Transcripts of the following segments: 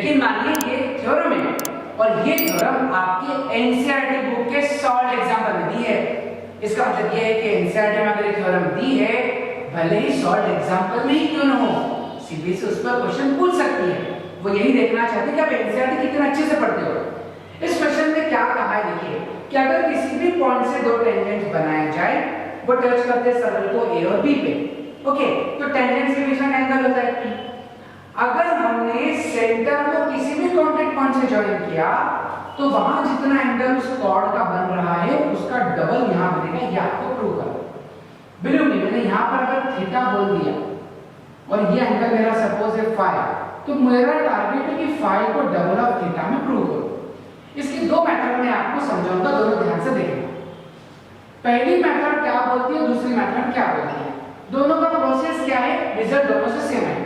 यकीन मानिए ये थ्योरम है और ये थ्योरम आपके एनसीईआरटी बुक के सॉल्व एग्जाम्पल में दी है। इसका मतलब ये है कि एनसीईआरटी में अगर ये थ्योरम दी है, भले ही सॉल्व एग्जाम्पल में ही क्यों ना हो, सीबीएसई उस पर क्वेश्चन पूछ सकती है। वो यही देखना चाहते हैं कि आप एनसीईआरटी कितने अच्छे से पढ़ते हो। इस क्वेश्चन में क्या कहा है देखिए कि अगर किसी भी पॉइंट से दो टेंजेंट बनाए जाए, वो टच करते हैं सर्कल को ए और बी पे, ओके, तो टेंजेंट्स के बीच में एंगल होता है पी। अगर हमने सेंटर को किसी भी कांटेक्ट पॉइंट से ज्वाइन किया तो वहां जितना एंगल उस कॉर्ड का बन रहा है उसका डबल यहां बनेगा। ये आपको प्रूव करना। बिल्कुल नहीं, मैंने यहां पर अगर थीटा बोल दिया और ये एंगल मेरा सपोज है फाई, तो मेरा टारगेट है कि फाई को डबल ऑफ थीटा में प्रूव करो। इसके दो मेथड मैं आपको समझाऊंगा, दोनों ध्यान से देखना। पहली मेथड क्या बोलती है, दूसरी मेथड क्या बोलती है, दोनों का प्रोसेस क्या है, रिजल्ट दोनों से सेम है।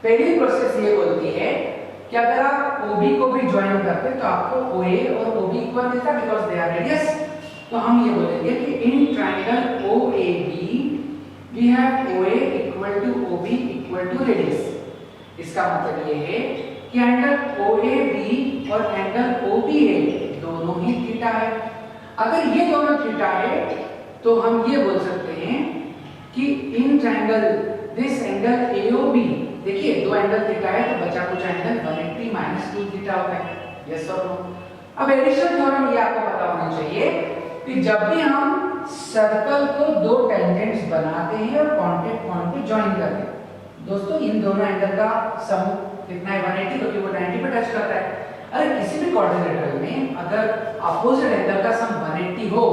पहली प्रोसेस ये बोलती है कि अगर आप OB को भी ज्वाइन करते तो आपको OA और OB इक्वल मिलता बिकॉज़ दे आर रेडियस। तो हम ये बोलेंगे कि in triangle OAB we have OA equal to OB equal to radius. इसका मतलब ये है कि एंगल OAB और एंगल OBA दोनों ही थीटा है। अगर ये दोनों थीटा है तो हम ये बोल सकते हैं कि in triangle this angle AOB, देखिए दो एंगल थीटा है तो बचा कुछ एंगल 180 - 2 थीटा होता है। यस और नो। अब एडिशन थ्योरम ये आपको पता होना चाहिए कि जब भी हम सर्कल को दो टेंजेंट्स बनाते हैं और कांटेक्ट पॉइंट पे ज्वाइन करते हैं, दोस्तों इन दोनों एंगल का सम कितना है 180, क्योंकि वो 90 पे टच करता है। अगर किसी भी क्वाड्रिलेटरल में अगर अपोजिट एंगल का सम 180 हो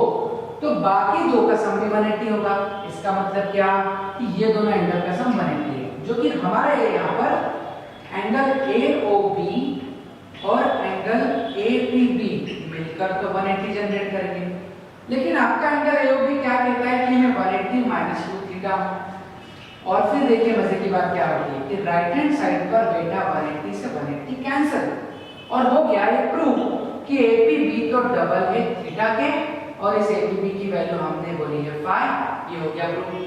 तो बाकी दो का सम भी 180 होगा। इसका मतलब क्या कि ये दोनों एंगल का सम 180 है, जो कि हमारे यहाँ पर एंगल AOB और एंगल APB मिलकर तो 180 जनरेट करेंगे। लेकिन आपका एंगल AOB क्या कहता है कि मैं 180 - 2 थीटा हूं। और फिर देखिए मजे की बात क्या होगी कि राइट हैंड साइड पर बेटा 180 से 180 कैंसिल, और हो गया ये प्रूव कि APB तो डबल है थीटा के, और इस APB की वैल्यू हमने बोली है 5। ये हो गया प्रूव।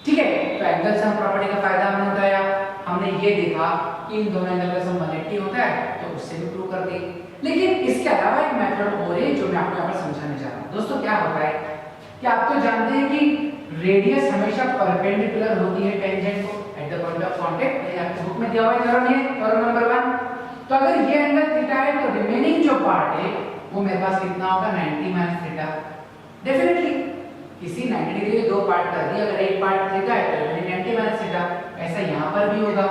ठीक है, तो एंगल सम प्रॉपर्टी का फायदा हमने उठाया। हमने ये देखा कि इन दोनों एंगल का सम 180 होता है, तो उससे भी प्रूव कर दी। लेकिन इसके अलावा एक मेथड और है जो मैं आपको यहाँ पर समझाने जा रहा हूँ। दोस्तों क्या होता है कि आप तो जानते हैं कि रेडियस हमेशा परपेंडिकुलर होती है टेंजेंट को at the point of contact. ये आपके बुक में दिया हुआ थ्योरम है, थ्योरम नंबर 1। तो अगर ये एंगल थीटा है तो रिमेनिंग जो पार्ट है वो मेरे पास कितना होगा 90 - थीटा। डेफिनेटली किसी 90 डिग्री के दो पार्ट कर दिए, अगर एक पार्ट थीटा है तो 90 - थीटा, ऐसा यहाँ पर भी होगा।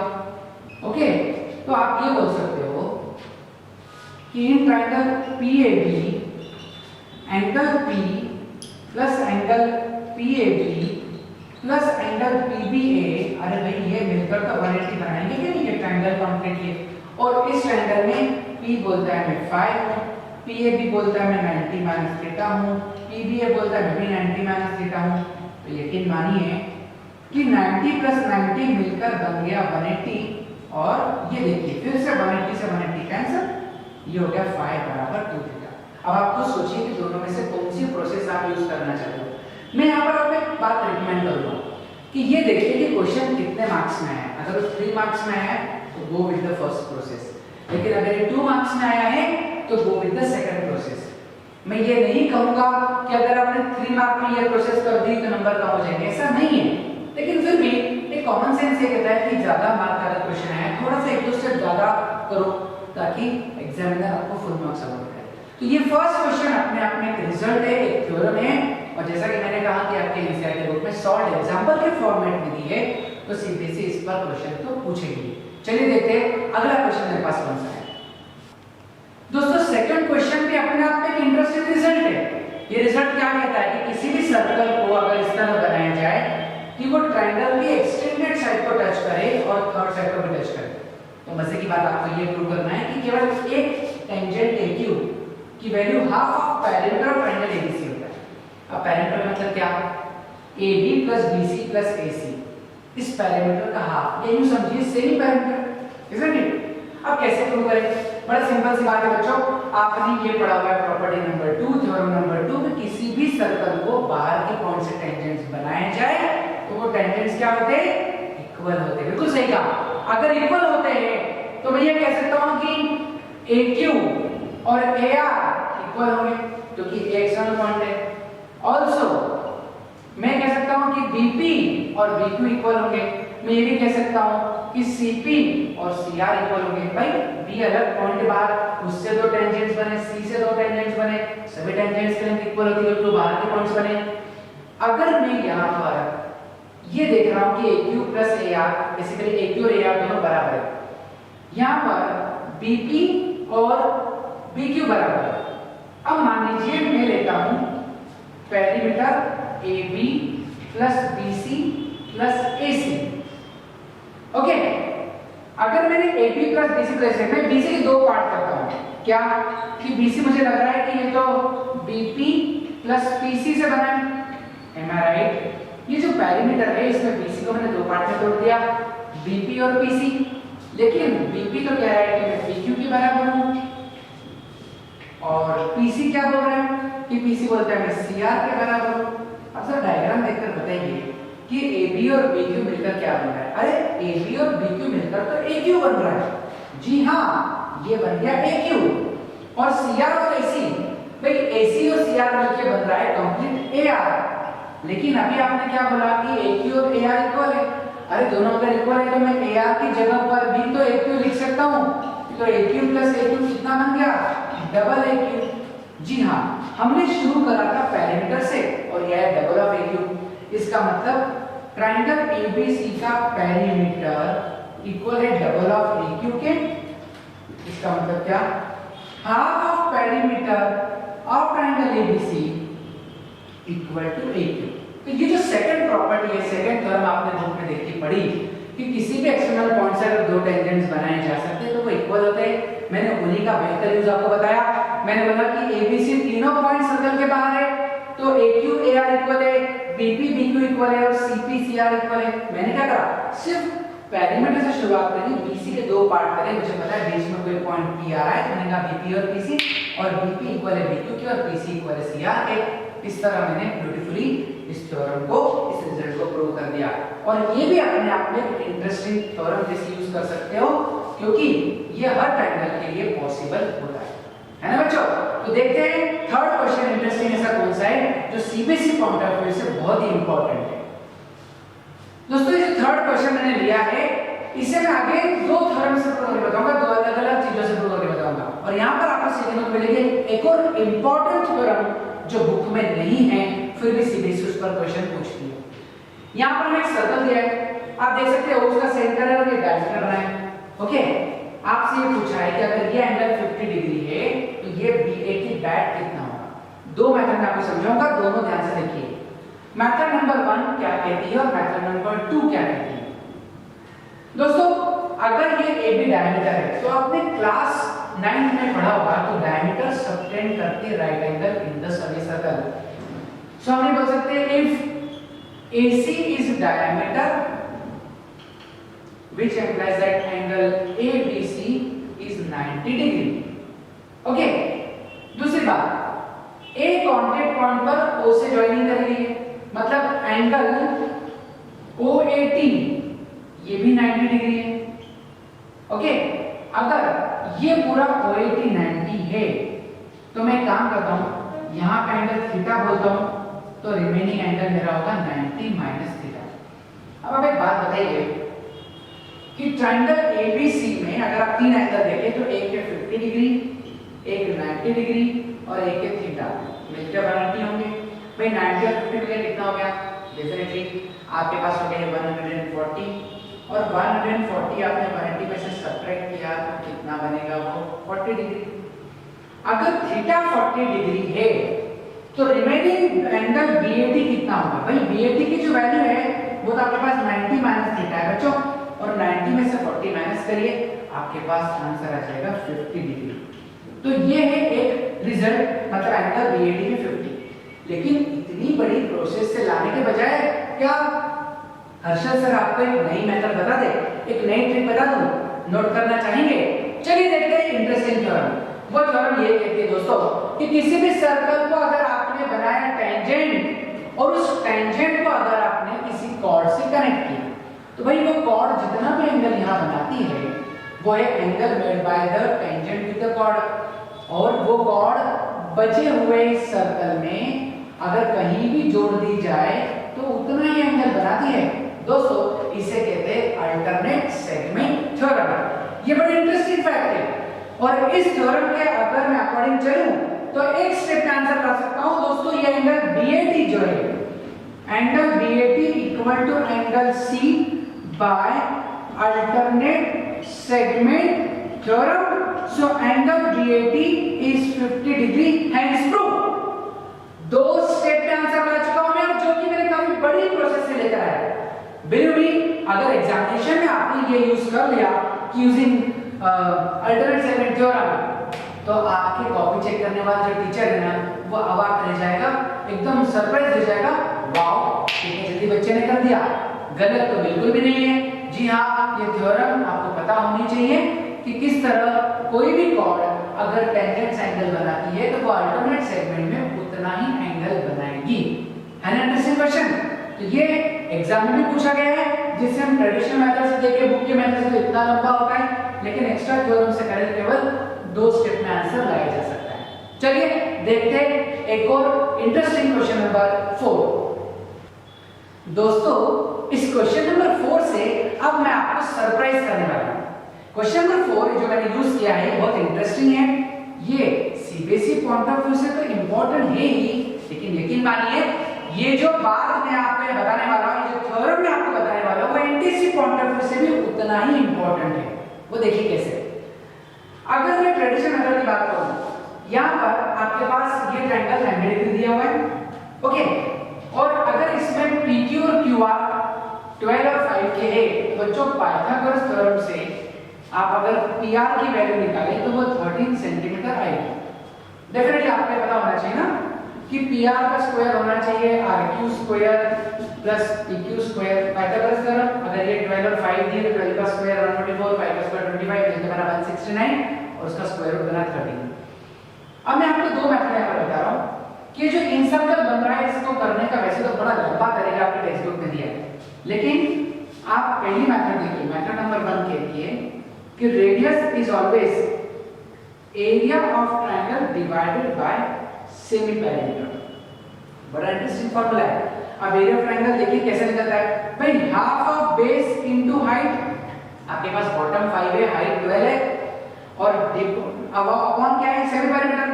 ओके, तो आप ये बोल सकते हो कि in triangle PAB angle P plus angle PAB plus angle PBA, अरे भाई ये मिलकर तो 180 बनाएंगे कि नहीं ये ट्रायंगल कंप्लीटली। और इस ट्रायंगल में P बोलता है मैं 5 हूं, PAB बोलता है मैं 90 - थीटा हूं, PBA बोलता है मैं भी 90 - थीटा हूं। तो यकीन मानिए कि 90 + 90 मिलकर बन गया 180, और ये देखिए फिर से 180 से 180 कैंसिल, ये हो गया 5 बराबर 2 थीटा। अब आप खुद सोचिए कि दोनों में से कौन सी प्रोसेस आप यूज करना चाहते हो। मैं यहाँ पर आपको एक बात रिकमेंड करूंगा कि ये देखिए कि क्वेश्चन कितने मार्क्स में है। अगर 3 मार्क्स में है तो go with the first process, लेकिन अगर ये 2 मार्क्स में आया है तो go with the second process. मैं ये नहीं कहूंगा कि अगर आपने 3 मार्क में ये प्रोसेस कर दी तो नंबर कम हो जाएंगे, ऐसा नहीं है। लेकिन फिर भी एक कॉमन सेंस ये कहता है कि ज्यादा मार्क का क्वेश्चन है, थोड़ा सा एक दो स्टेप ज्यादा करो ताकि एग्जामिनर आपको फुल मार्क्स अवार्ड करे। तो ये फर्स्ट क्वेश्चन अपने आप में एक रिजल्ट है, एक थ्योरम है, और जैसा कि मैंने कहा कि आपके एनसीईआरटी बुक में सॉल्व एग्जांपल के फॉर्मेट में दी है, तो सीबीएसई इस पर क्वेश्चन तो पूछेगी। चलिए देखते हैं अगला क्वेश्चन मेरे पास कौन सा है। दोस्तों सेकंड क्वेश्चन भी अपने आप में एक इंटरेस्टिंग रिजल्ट है। ये रिजल्ट क्या कहता है कि किसी भी सर्कल को अगर इस तरह बनाया जाए कि वो ट्रायंगल की एक्सटेंडेड साइड को टच करे और थर्ड साइड को भी टच करे, तो मजे की बात आपको ये प्रूव करना है कि केवल एक टेंजेंट AQ की value half of perimeter of triangle ABC होता है। अब पेरिमीटर मतलब क्या, AB + BC + AC, इस पेरिमीटर का हाफ, ये यूं समझिए सेमी पेरिमीटर, इजंट इट। अब कैसे प्रूव करें, बड़ा सिंपल सी बात है बच्चों, आपने ये पढ़ा हुआ है प्रॉपर्टी नंबर 2, थ्योरम नंबर 2 कि किसी भी सर्कल को बाहर के पॉइंट से टेंजेंट्स बनाए जाए तो वो टेंजेंट्स क्या होते हैं, इक्वल होते हैं। बिल्कुल सही कहा, अगर इक्वल होते हैं तो मैं ये कह सकता हूं कि AQ और AR इक्वल होंगे क्योंकि ये एक्सटर्नल पॉइंट है। ऑल्सो मैं कह सकता हूं कि BP और BQ इक्वल होंगे। मैं ये भी कह सकता हूं कि CP और CR इक्वल होंगे। भाई B अलग पॉइंट बाहर, उससे दो टेंजेंट्स बने, C से दो टेंजेंट्स बने, सभी टेंजेंट्स के लेंथ इक्वल होती है तो बाहर के पॉइंट्स बने। अगर मैं यहां पर ये देख रहा हूं कि AQ plus AR, basically AQ और AR दोनों बराबर है, यहां पर BP और BQ बराबर है। अब मान लीजिए मैं लेता हूं perimeter AB plus BC plus AC। Okay, अगर मैंने AB plus BC plus AC, मैं BC के दो पार्ट करता हूं। क्या कि BC मुझे लग रहा है कि ये तो BP प्लस PC से बना है, एम आई राइट? ये जो पेरीमीटर है इसमें BC को मैंने दो पार्ट में तोड़ दिया, BP और PC। लेकिन BP तो कह रहा है कि मैं PQ के बराबर हूं और PC क्या बोल रहा है कि PC बोलता है मैं CR के बराबर हूं। अब सर डायग्राम देखकर बताइए कि AB और BQ मिलकर क्या बन रहा है? अरे AB और BQ मिलकर तो AQ बन रहा है। जी हाँ, ये बन गया AQ। और CR और AC, भाई AC और CR मिलकर बन रहा है कंप्लीट AR। लेकिन अभी आपने क्या बोला कि AQ और AR इक्वल है। अरे दोनों अगर इक्वल है तो मैं AR की जगह पर भी तो AQ लिख सकता हूँ। तो AQ प्लस AQ कितना बन गया? Double AQ। जी हाँ, हमने शुरू करा था पेरीमीटर से और यह है डबल ऑफ AQ। इसका मतलब ट्रायंगल ABC का पेरीमीटर इक्वल है डबल ऑफ AQ के। इसका मतलब क्या? Half of perimeter of triangle ABC equal to AQ। तो ये जो सेकंड प्रॉपर्टी है, सेकंड थ्योरम आपने बुक में देखी पढ़ी कि किसी भी एक्सटर्नल पॉइंट से अगर दो टेंजेंट्स बनाए जा सकते हैं तो वो इक्वल होते हैं। मैंने उन्हीं का बेहतर यूज आपको बताया। मैंने बोला कि ABC तीनों पॉइंट सर्कल के बाहर है तो AQ AR इक्वल है, BP BQ इक्वल है और CP CR इक्वल है। मैंने क्या करा? सिर्फ पेरीमीटर से शुरुआत करी, BC के दो पार्ट करे, मुझे पता है बीच में कोई पॉइंट P आ रहा है तो मैंने कहा BP और PC, और BP इक्वल है BQ के और PC इक्वल है CR के। इस तरह मैंने ब्यूटीफुली इस थ्योरम को, इस रिजल्ट को प्रूव कर दिया। और ये भी अपने आप में एक इंटरेस्टिंग थ्योरम जैसे यूज कर सकते हो क्योंकि ये हर ट्रायंगल के लिए पॉसिबल होता है ना बच्चों? तो देखते हैं थर्ड क्वेश्चन इंटरेस्टिंग ऐसा कौन सा है जो CBSE पॉइंट ऑफ व्यू से बहुत ही इंपॉर्टेंट है। दोस्तों ये थर्ड क्वेश्चन मैंने लिया है, इसे मैं आगे दो थ्योरम से प्रूव करके बताऊंगा, दो अलग-अलग चीजों से प्रूव करके बताऊंगा। और यहां पर आपको सीखने को मिलेगी एक और इंपॉर्टेंट थ्योरम जो बुक में नहीं है फिर भी CBSE उस पर क्वेश्चन पूछती है। यहां पर मैं एक सर्कल दिया है, आप देख सकते हो उसका सेंटर है और ये डायमीटर बना है। ओके, आपसे ये पूछा है कि अगर ये एंगल 50 डिग्री है तो ये BA की बैट कितना होगा? दो मेथड मैं आपको समझाऊंगा, दोनों ध्यान से देखिए। मेथड नंबर 1 क्या कहती है और मेथड नंबर 2 क्या कहती है? दोस्तों अगर ये AB डायमीटर है तो आपने क्लास 9th में पढ़ा होगा तो डायमीटर सबटेंड करते right angle in the semicircle. So हम बोल सकते हैं if AC is diameter which implies that angle ABC is 90 degree. Okay, दूसरी बात, A कांटेक्ट पॉइंट पर O से ज्वाइनिंग कर रही है, मतलब एंगल OAT ये भी 90 डिग्री है। ओके, अगर ये पूरा OAT 90 है तो मैं काम करता हूं, यहां पे एंगल थीटा बोलता हूं तो रिमेनिंग एंगल मेरा होगा 90 माइनस थीटा। अब आप एक बात बताइए कि ट्रायंगल ABC में अगर आप तीन एंगल देखें तो एक के 50 डिग्री, एक 90 डिग्री और एक के थीटा, मिलकर 180 होंगे। भाई 90 और 50 मिलकर कितना हो गया? डेफिनेटली आपके पास हो गया 140, और 140 आपने 180 में से सब्ट्रैक्ट किया तो कितना बनेगा? वो 40 डिग्री। अगर थीटा 40 डिग्री है तो रिमेनिंग एंगल BAT कितना होगा? भाई BAT की जो वैल्यू है वो तो आपके पास 90 माइनस थीटा है बच्चों, और 90 में से 40 माइनस करिए आपके पास आंसर आ जाएगा 50 डिग्री। तो ये है एक रिजल्ट, मतलब एंगल BAT में 50। लेकिन इतनी बड़ी प्रोसेस से लाने के बजाय क्या हर्षद सर आपको एक नई मेथड बता दे, एक नई ट्रिक बता दूं, नोट करना चाहेंगे? चलिए देखते हैं इंटरेस्टिंग थ्योरम। वो थ्योरम ये कहती है दोस्तों कि किसी भी सर्कल को अगर आपने बनाया टेंजेंट और उस टेंजेंट को अगर आपने किसी कॉर्ड से कनेक्ट किया तो भाई वो कॉर्ड जितना भी एंगल यहां बनाती है वो है angle made by the tangent with the chord. और वो कॉर्ड बचे हुए सर्कल में अगर कहीं भी जोड़ दी जाए तो उतना ही एंगल बनाती है। दोस्तों इसे कहते हैं अल्टरनेट सेगमेंट थ्योरम। ये बड़ी इंटरेस्टिंग फैक्ट है और इस थ्योरम के अगर मैं अकॉर्डिंग चलूं तो एक स्टेप में आंसर ला सकता हूं। दोस्तों ये एंगल BAT जो है, angle BAT equal to angle C by alternate segment theorem. So angle BAT is 50 degree, hence prove. दो स्टेप में आंसर ला चुका हूं मैं, और जो कि मैंने काफी बड़ी प्रोसेस से लेकर आया। बिलीव मी, अगर एग्जामिनेशन में आपने ये यूज कर लिया कि यूजिंग अल्टरनेट सेगमेंट थ्योरम, तो आपके कॉपी चेक करने वाला जो टीचर है ना, वो अवाक रह जाएगा, एकदम सरप्राइज हो जाएगा। वाओ, कितनी जल्दी बच्चे ने कर दिया। गलत तो बिल्कुल भी नहीं है। जी हाँ, ये थ्योरम आपको पता होनी चाहिए कि किस तरह कोई भी कॉर्ड अगर टेंजेंट एंगल बनाती है तो वो अल्टरनेट सेगमेंट में उतना ही एंगल बनाएगी। है ना इंटरेस्टिंग क्वेश्चन? तो ये एग्जाम में भी पूछा गया है, जिससे हम ट्रेडिशनल मेथड से देखे, बुक के मेथड से तो इतना लंबा होता है, लेकिन एक्स्ट्रा थ्योरम से करें केवल 2 स्टेप में आंसर लाया जा सकता है। चलिए देखते हैं एक और इंटरेस्टिंग क्वेश्चन नंबर 4। दोस्तों इस क्वेश्चन नंबर 4 से अब मैं आपको सरप्राइज करने वाला हूं। क्वेश्चन नंबर 4 जो मैंने यूज किया है बहुत इंटरेस्टिंग है। ये सीबीएसई पॉइंट ऑफ व्यू से तो इंपॉर्टेंट है ही, लेकिन यकीन मानिए ये जो बात मैं आपको बताने वाला हूं, ये जो थ्योरम मैं आपको बताने वाला हूं, वो एनटीसी पॉइंट ऑफ व्यू से भी उतना ही इंपॉर्टेंट है। वो देखिए कैसे। अगर मैं ट्रेडिशनल मेथड की बात करूं, यहां पर आपके पास ये ट्रायंगल 90 डिग्री दिया हुआ है, ओके, और अगर इसमें PQ और QR 12 और 5 के है, बच्चों पाइथागोरस थ्योरम से आप अगर PR की वैल्यू निकालें तो वो 13 सेंटीमीटर आएगी। डेफिनेटली आपको पता होना चाहिए ना कि PR का स्क्वायर होना चाहिए RQ square plus PQ square. Pythagoras theorem, अगर ये 12 और 5 दिए तो 12 का स्क्वायर 124, 5 का स्क्वायर 25, इसका बना 169 और उसका स्क्वायर रूट बना 13। अब मैं आपको दो मेथड यहां पर बता रहा हूं कि जो इनसर्कल बन रहा है इसको करने का वैसे तो बड़ा लंबा तरीका आपके टेक्स्ट बुक में दिया है, लेकिन आप पहली मेथड देखिए, मेथड नंबर 1 कहती है कि radius is always area of triangle divided by semi perimeter. बड़ा इंटरेस्टिंग फार्मूला है। अब एरिया ऑफ ट्रायंगल देखिए कैसे निकलता है भाई, half of base into height. आपके पास बॉटम 5 है, हाइट 12 है, और अब अपॉन क्या है, सेमी पेरिमीटर।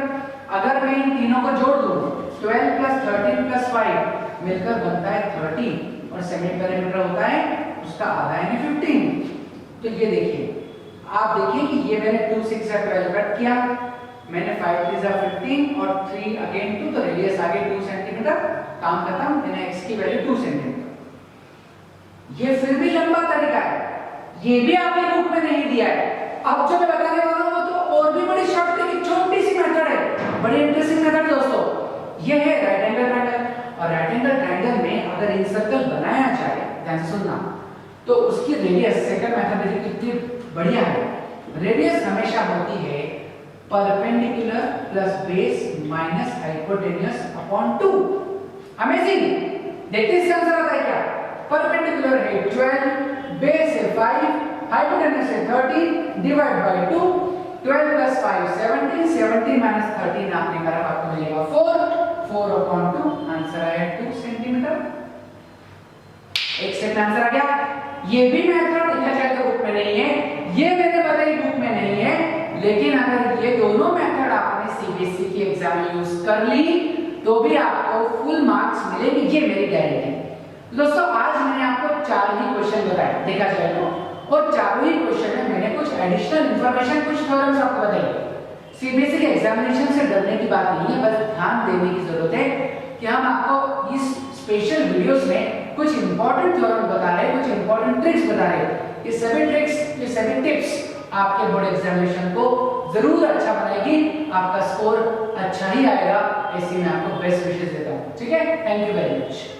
अगर मैं इन तीनों को जोड़ दूं 12 प्लस 13 प्लस 5 मिलकर बनता है 30, और सेमी पेरिमीटर होता है उसका आधा यानी 15। तो ये देखिए, आप देखिए कि ये मैंने 2 6 या 12 कट किया, मैंने 5 3 या 15 और 3 अगेन 2, तो रेडियस आगे 2 सेंटीमीटर, काम खत्म। मैंने x की वैल्यू 2 सेंटीमीटर। ये फिर भी लंबा तरीका है, ये भी आपके बुक में नहीं दिया है। अब जो मैं बताने वाला हूं वो तो और भी बड़ी शॉर्ट ट्रिक, छोटी सी मेथड है, बड़ी इंटरेस्टिंग मेथड दोस्तों। ये है राइट एंगल ट्रायंगल, और राइट एंगल ट्रायंगल में अगर इन सर्कल बनाया जाए, ध्यान से सुनना, तो उसकी रेडियस, सेकंड मेथड देखिए कितनी बढ़िया है। रेडियस हमेशा होती है perpendicular plus base minus hypotenuse upon 2। Amazing. देखते इसका आंसर आता है क्या? परपेंडिकुलर है 12, बेस है 5, हाइपोटेन्यूस है 13, डिवाइड बाय 2, 12 प्लस 5 17, 17 माइनस 13 आपने करा, आपको मिलेगा 4 अपॉन 2, आंसर आया 2 सेंटीमीटर। एक सेकंड आंसर आ गया। ये भी मेथड लिखा जाए तो बुक में नहीं है, ये मैंने बताई बुक में नहीं है, लेकिन अगर ये दोनों मेथड आपने सीबीएसई की एग्जाम में यूज कर ली तो भी आपको फुल मार्क्स मिलेंगे, ये मेरी गारंटी है। दोस्तों आज मैंने आपको 4 ही क्वेश्चन बताए, देखा जाए तो, और चारों ही क्वेश्चन में मैंने कुछ एडिशनल इंफॉर्मेशन, कुछ थ्योरम्स आपको बताई। सीबीएसई के एग्जामिनेशन से डरने की बात नहीं है, बस ध्यान देने की जरूरत है कि हम आपको इस स्पेशल वीडियोस में कुछ इंपॉर्टेंट थ्योरम बता रहे हैं, कुछ इंपॉर्टेंट ट्रिक्स बता रहे हैं। ये 7 ट्रिक्स, ये 7 टिप्स आपके बोर्ड एग्जामिनेशन को जरूर अच्छा बनाएगी, आपका स्कोर अच्छा ही आएगा। ऐसे मैं आपको बेस्ट विशेष देता हूँ। ठीक है, थैंक यू वेरी मच।